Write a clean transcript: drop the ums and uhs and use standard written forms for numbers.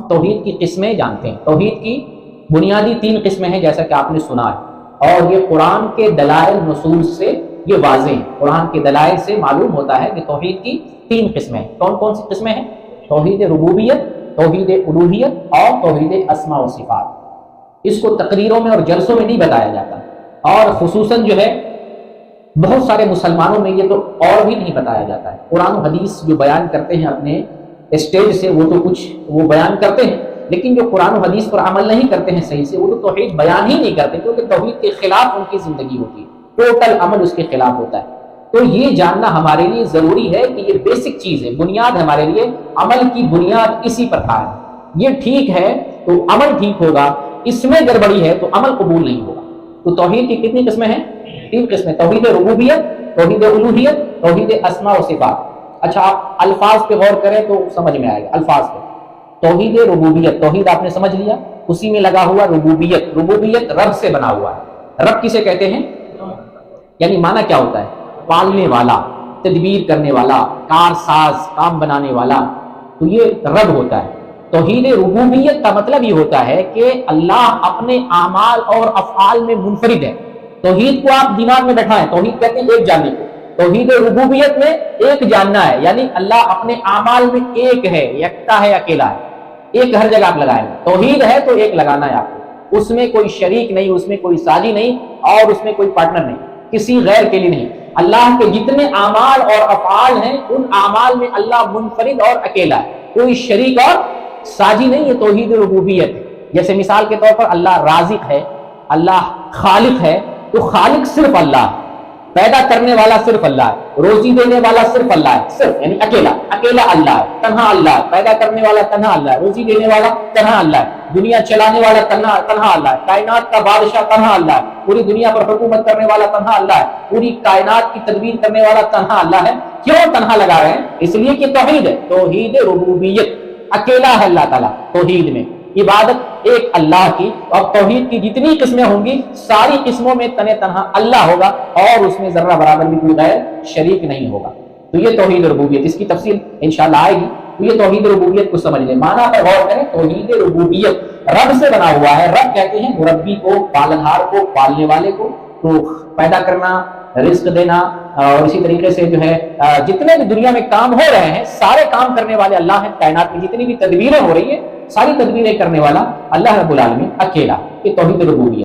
توحید کی قسمیں جانتے ہیں۔ توحید کی بنیادی 3 قسمیں ہیں جیسا کہ آپ نے سنا ہے، اور یہ قرآن کے دلائل نصوص سے یہ واضح ہیں۔ قرآن کے دلائل سے معلوم ہوتا ہے کہ توحید کی 3 قسمیں ہیں۔ کون کون سی قسمیں ہیں؟ توحید ربوبیت، توحید الوہیت اور توحید اسماء و صفات۔ اس کو تقریروں میں اور جلسوں میں نہیں بتایا جاتا، اور خصوصاً جو ہے بہت سارے مسلمانوں میں یہ تو اور بھی نہیں بتایا جاتا ہے۔ قرآن و حدیث جو بیان کرتے ہیں اپنے اسٹیج سے وہ تو کچھ وہ بیان کرتے ہیں، لیکن جو قرآن و حدیث پر عمل نہیں کرتے ہیں صحیح سے، وہ تو توحید بیان ہی نہیں کرتے، کیونکہ توحید کے خلاف ان کی زندگی ہوتی ہے، ٹوٹل عمل اس کے خلاف ہوتا ہے۔ تو یہ جاننا ہمارے لیے ضروری ہے کہ یہ بیسک چیز ہے، بنیاد ہمارے لیے، عمل کی بنیاد اسی پر قائم ہے۔ یہ ٹھیک ہے تو عمل ٹھیک ہوگا، اس میں گڑبڑی ہے تو عمل قبول نہیں ہوگا۔ تو توحید کی کتنی قسمیں ہیں؟ 3 قسمیں، توحید ربوبیت، توحید الوہیت، توحید اسماء و صفات۔ اچھا آپ الفاظ پہ غور کریں تو سمجھ میں آئے گا۔ الفاظ پہ توحید ربوبیت، توحید آپ نے سمجھ لیا، اسی میں لگا ہوا ربوبیت۔ ربوبیت رب سے بنا ہوا ہے۔ رب کسے کہتے ہیں؟ یعنی معنی کیا ہوتا ہے؟ پالنے والا، تدبیر کرنے والا، کار ساز، کام بنانے والا، تو یہ رب ہوتا ہے۔ توحید ربوبیت کا مطلب یہ ہوتا ہے کہ اللہ اپنے اعمال اور افعال میں منفرد ہے۔ توحید کو آپ دماغ میں بیٹھائیں، توحید کہتے ہیں ایک جاننے کو، توحید ربوبیت میں ایک جاننا ہے، یعنی اللہ اپنے اعمال میں ایک ہے، یکتا ہے، اکیلا ہے۔ ایک ہر جگہ آپ لگائیں، توحید ہے تو ایک لگانا ہے آپ کو، اس میں کوئی شریک نہیں، اس میں کوئی ساجی نہیں، اور اس میں کوئی پارٹنر نہیں، کسی غیر کے لیے نہیں۔ اللہ کے جتنے اعمال اور افعال ہیں ان اعمال میں اللہ منفرد اور اکیلا ہے، کوئی شریک اور ساجی نہیں، یہ توحید ربوبیت ہے۔ جیسے مثال کے طور پر اللہ رازق ہے، اللہ خالق ہے، تو خالق صرف اللہ ہے، پیدا کرنے والا صرف اللہ ہے، روزی دینے والا صرف اللہ ہے، صرف یعنی اکیلا اللہ ہے، تنہا اللہ ہے، پیدا کرنے والا تنہا اللہ ہے، روزی دینے والا تنہا اللہ ہے، دنیا چلانے والا تنہا اللہ ہے، کائنات کا بادشاہ تنہا اللہ ہے، پوری دنیا پر حکومت کرنے والا تنہا اللہ ہے، پوری کائنات کی تدبیر کرنے والا تنہا اللہ ہے۔ کیوں تنہا لگا رہے ہیں؟ اس لیے کہ توحید ہے، توحید ربوبیت، اکیلا ہے اللہ تعالیٰ توحید میں، عبادت ایک اللہ کی، اور توحید کی جتنی قسمیں ہوں گی ساری قسموں میں تنہا اللہ ہوگا، اور اس میں ذرہ برابر بھی کوئی غیر شریک نہیں ہوگا۔ تو یہ توحید ربوبیت، اس کی تفصیل انشاءاللہ آئے گی۔ تو یہ توحید ربوبیت کو سمجھ لیں، معنی پر غور کریں۔ توحید ربوبیت رب سے بنا ہوا ہے۔ رب کہتے ہیں مربی کو، پالنہار کو، پالنے والے کو، تو پیدا کرنا، رزق دینا، اور اسی طریقے سے جو ہے جتنے بھی دنیا میں کام ہو رہے ہیں سارے کام کرنے والے اللہ ہیں۔ کائنات میں جتنی بھی تدبیریں ہو رہی ہیں ساری تدبیریں کرنے والا اللہ رب العالمین اکیلا۔ یہ توحید ربوبیت۔